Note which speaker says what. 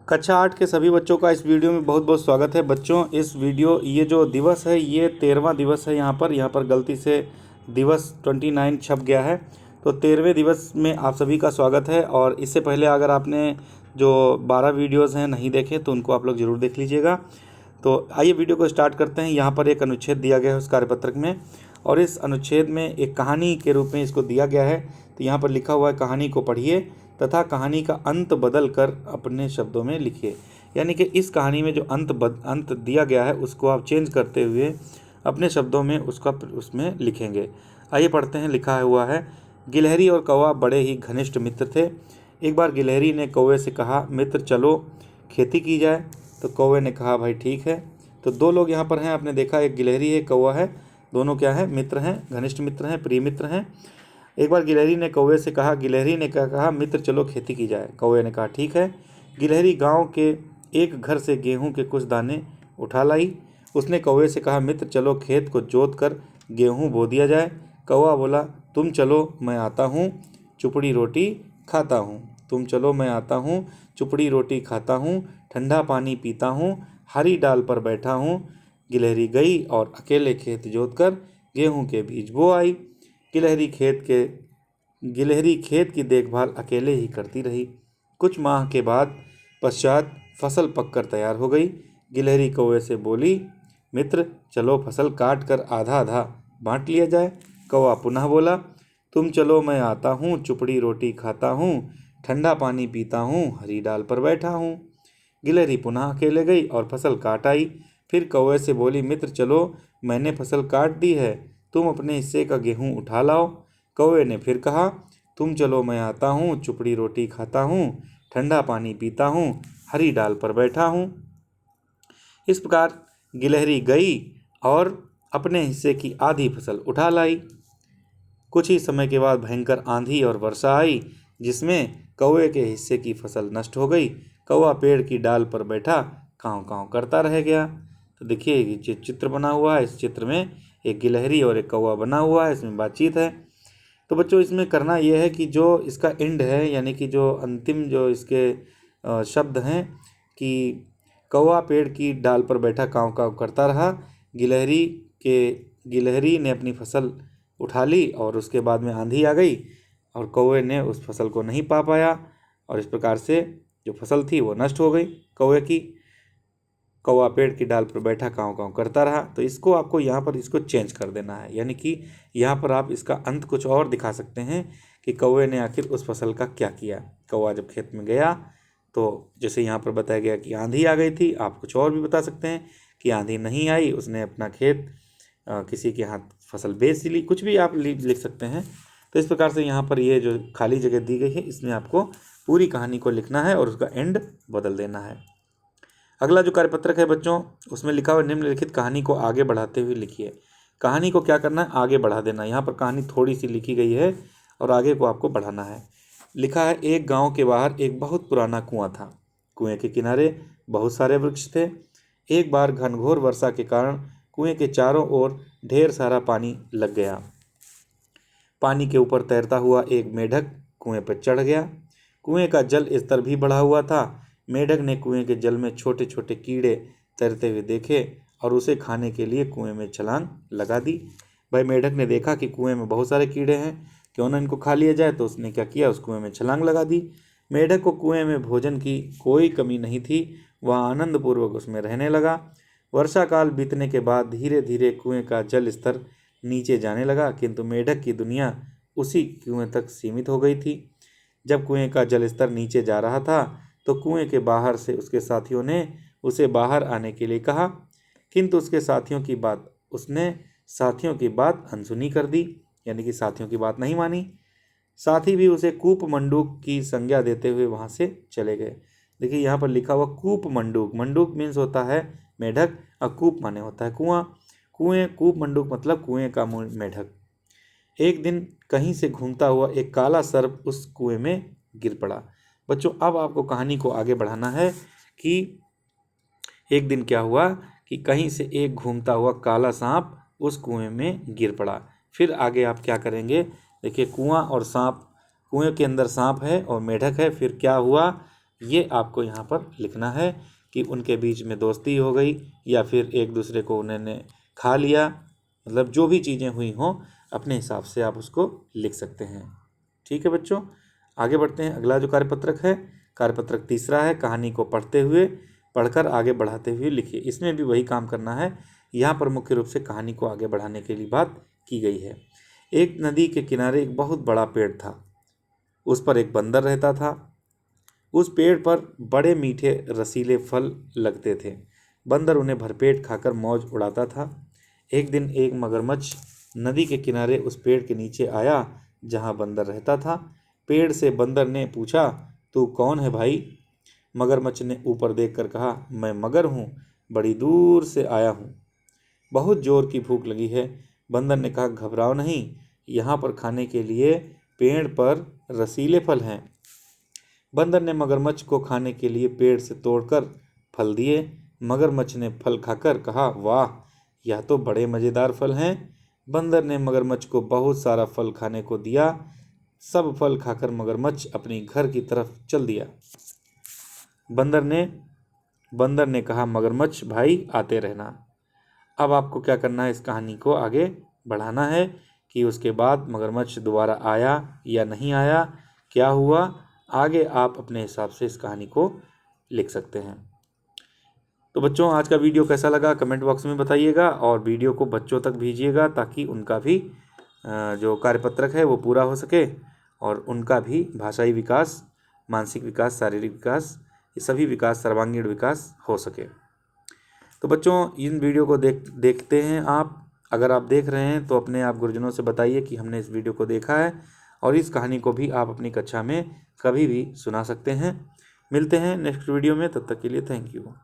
Speaker 1: कक्षा 8 के सभी बच्चों का इस वीडियो में बहुत बहुत स्वागत है। बच्चों, इस वीडियो ये जो दिवस है ये 13वां दिवस है। यहाँ पर गलती से दिवस 29 छप गया है, तो 13वें दिवस में आप सभी का स्वागत है। और इससे पहले अगर आपने जो 12 वीडियोज़ हैं नहीं देखे तो उनको आप लोग ज़रूर देख लीजिएगा। तो आइए वीडियो को स्टार्ट करते हैं। यहाँ पर एक अनुच्छेद दिया गया है उस कार्यपत्रक में, और इस अनुच्छेद में एक कहानी के रूप में इसको दिया गया है। तो यहाँ पर लिखा हुआ है, कहानी को पढ़िए तथा कहानी का अंत बदल कर अपने शब्दों में लिखिए। यानी कि इस कहानी में जो अंत दिया गया है उसको आप चेंज करते हुए अपने शब्दों में उसमें लिखेंगे। आइए पढ़ते हैं। लिखा हुआ है, गिलहरी और कौवा बड़े ही घनिष्ठ मित्र थे। एक बार गिलहरी ने कौवे से कहा, मित्र चलो खेती की जाए। तो कौवे ने कहा, भाई ठीक है। तो दो लोग यहाँ पर हैं, आपने देखा, एक गिलहरी है, कौवा है, दोनों क्या है, मित्र हैं, घनिष्ठ मित्र हैं, प्रिय मित्र हैं। एक बार गिलहरी ने कौवे से कहा, गिलहरी ने क्या कहा, मित्र चलो खेती की जाए। कौवे ने कहा ठीक है। गिलहरी गांव के एक घर से गेहूं के कुछ दाने उठा लाई। उसने कौवे से कहा, मित्र चलो खेत को जोत कर गेहूं बो दिया जाए। कौवा बोला, तुम चलो मैं आता हूँ, चुपड़ी रोटी खाता हूँ। तुम चलो मैं आता हूँ, चुपड़ी रोटी खाता हूँ, ठंडा पानी पीता हूँ, हरी डाल पर बैठा हूँ। गिलहरी गई और अकेले खेत जोत कर गेहूं के बीज बो आई। गिलहरी खेत की देखभाल अकेले ही करती रही। कुछ माह के पश्चात फसल पककर तैयार हो गई। गिलहरी कौवे से बोली, मित्र चलो फसल काट कर आधा आधा बांट लिया जाए। कौवा पुनः बोला, तुम चलो मैं आता हूँ, चुपड़ी रोटी खाता हूँ, ठंडा पानी पीता हूँ, हरी डाल पर बैठा हूँ। गिलहरी पुनः अकेले गई और फसल काट आई। फिर कौवे से बोली, मित्र चलो मैंने फसल काट दी है, तुम अपने हिस्से का गेहूं उठा लाओ। कौवे ने फिर कहा, तुम चलो मैं आता हूँ, चुपड़ी रोटी खाता हूँ, ठंडा पानी पीता हूँ, हरी डाल पर बैठा हूँ। इस प्रकार गिलहरी गई और अपने हिस्से की आधी फसल उठा लाई। कुछ ही समय के बाद भयंकर आंधी और वर्षा आई, जिसमें कौवे के हिस्से की फसल नष्ट हो गई। कौवा पेड़ की डाल पर बैठा काँव काँव करता रह गया। तो देखिए, ये चित्र बना हुआ है, इस चित्र में एक गिलहरी और एक कौवा बना हुआ है, इसमें बातचीत है। तो बच्चों, इसमें करना यह है कि जो इसका एंड है, यानी कि जो अंतिम जो इसके शब्द हैं कि कौवा पेड़ की डाल पर बैठा काँव काँव करता रहा, गिलहरी ने अपनी फसल उठा ली और उसके बाद में आंधी आ गई और कौवे ने उस फसल को नहीं पा पाया, और इस प्रकार से जो फसल थी वो नष्ट हो गई कौवे की। कौवा पेड़ की डाल पर बैठा काँव काँव करता रहा। तो इसको आपको यहाँ पर इसको चेंज कर देना है, यानी कि यहाँ पर आप इसका अंत कुछ और दिखा सकते हैं कि कौवे ने आखिर उस फसल का क्या किया। कौवा जब खेत में गया तो जैसे यहाँ पर बताया गया कि आंधी आ गई थी, आप कुछ और भी बता सकते हैं कि आंधी नहीं आई, उसने अपना खेत किसी के हाथ फसल बेच ली, कुछ भी आप लिख सकते हैं। तो इस प्रकार से यहाँ पर ये जो खाली जगह दी गई है, इसमें आपको पूरी कहानी को लिखना है और उसका एंड बदल देना है। अगला जो कार्यपत्रक है बच्चों, उसमें लिखा हुआ, निम्नलिखित कहानी को आगे बढ़ाते हुए लिखिए। कहानी को क्या करना है, आगे बढ़ा देना। यहाँ पर कहानी थोड़ी सी लिखी गई है और आगे को आपको बढ़ाना है। लिखा है, एक गांव के बाहर एक बहुत पुराना कुआं था। कुएं के किनारे बहुत सारे वृक्ष थे। एक बार घनघोर वर्षा के कारण कुएं के चारों ओर ढेर सारा पानी लग गया। पानी के ऊपर तैरता हुआ एक मेढक कुएं पर चढ़ गया। कुएं का जल स्तर भी बढ़ा हुआ था। मेढक ने कुएं के जल में छोटे छोटे कीड़े तैरते हुए देखे और उसे खाने के लिए कुएं में छलांग लगा दी। भाई मेढक ने देखा कि कुएं में बहुत सारे कीड़े हैं, क्यों ना इनको खा लिया जाए, तो उसने क्या किया, उस कुएं में छलांग लगा दी। मेढक को कुएं में भोजन की कोई कमी नहीं थी, वह आनंदपूर्वक उसमें रहने लगा। वर्षा काल बीतने के बाद धीरे धीरे कुएं का जल स्तर नीचे जाने लगा, किंतु मेढक की दुनिया उसी कुएं तक सीमित हो गई थी। जब कुएं का जल स्तर नीचे जा रहा था तो कुएं के बाहर से उसके साथियों ने उसे बाहर आने के लिए कहा, किंतु उसने साथियों की बात अनसुनी कर दी, यानी कि साथियों की बात नहीं मानी। साथी भी उसे कूप मंडूक की संज्ञा देते हुए वहां से चले गए। देखिए यहाँ पर लिखा हुआ कूप मंडूक, मंडूक मीन्स होता है मेढक और कूप माने होता है कुआं। कूप मंडूक मतलब कुएं का मेढक। एक दिन कहीं से घूमता हुआ एक काला सर्प उस कुएं में गिर पड़ा। बच्चों, अब आपको कहानी को आगे बढ़ाना है कि एक दिन क्या हुआ कि कहीं से एक घूमता हुआ काला सांप उस कुएं में गिर पड़ा। फिर आगे आप क्या करेंगे, देखिए, कुआं और सांप, कुएं के अंदर सांप है और मेढक है। फिर क्या हुआ, ये आपको यहाँ पर लिखना है कि उनके बीच में दोस्ती हो गई या फिर एक दूसरे को उन्होंने खा लिया, मतलब जो भी चीज़ें हुई हों अपने हिसाब से आप उसको लिख सकते हैं। ठीक है बच्चों, आगे बढ़ते हैं। अगला जो कार्यपत्रक है, कार्यपत्रक तीसरा है, कहानी को पढ़कर आगे बढ़ाते हुए लिखिए। इसमें भी वही काम करना है। यहाँ पर मुख्य रूप से कहानी को आगे बढ़ाने के लिए बात की गई है। एक नदी के किनारे एक बहुत बड़ा पेड़ था। उस पर एक बंदर रहता था। उस पेड़ पर बड़े मीठे रसीले फल लगते थे। बंदर उन्हें भरपेट खाकर मौज उड़ाता था। एक दिन एक मगरमच्छ नदी के किनारे उस पेड़ के नीचे आया जहाँ बंदर रहता था। पेड़ से बंदर ने पूछा, तू कौन है भाई? मगरमच्छ ने ऊपर देखकर कहा, मैं मगर हूँ, बड़ी दूर से आया हूँ, बहुत जोर की भूख लगी है। बंदर ने कहा, घबराओ नहीं, यहाँ पर खाने के लिए पेड़ पर रसीले फल हैं। बंदर ने मगरमच्छ को खाने के लिए पेड़ से तोड़कर फल दिए। मगरमच्छ ने फल खाकर कहा, वाह, यह तो बड़े मज़ेदार फल हैं। बंदर ने मगरमच्छ को बहुत सारा फल खाने को दिया। सब फल खाकर मगरमच्छ अपनी घर की तरफ चल दिया। बंदर ने कहा, मगरमच्छ भाई आते रहना। अब आपको क्या करना है, इस कहानी को आगे बढ़ाना है कि उसके बाद मगरमच्छ दोबारा आया या नहीं आया, क्या हुआ, आगे आप अपने हिसाब से इस कहानी को लिख सकते हैं। तो बच्चों, आज का वीडियो कैसा लगा कमेंट बॉक्स में बताइएगा और वीडियो को बच्चों तक भेजिएगा ताकि उनका भी जो कार्यपत्रक है वो पूरा हो सके और उनका भी भाषाई विकास, मानसिक विकास, शारीरिक विकास, ये सभी विकास, सर्वांगीण विकास हो सके। तो बच्चों, इन वीडियो को देखते हैं आप। अगर आप देख रहे हैं तो अपने आप गुरुजनों से बताइए कि हमने इस वीडियो को देखा है और इस कहानी को भी आप अपनी कक्षा में कभी भी सुना सकते हैं। मिलते हैं नेक्स्ट वीडियो में, तब तक के लिए थैंक यू।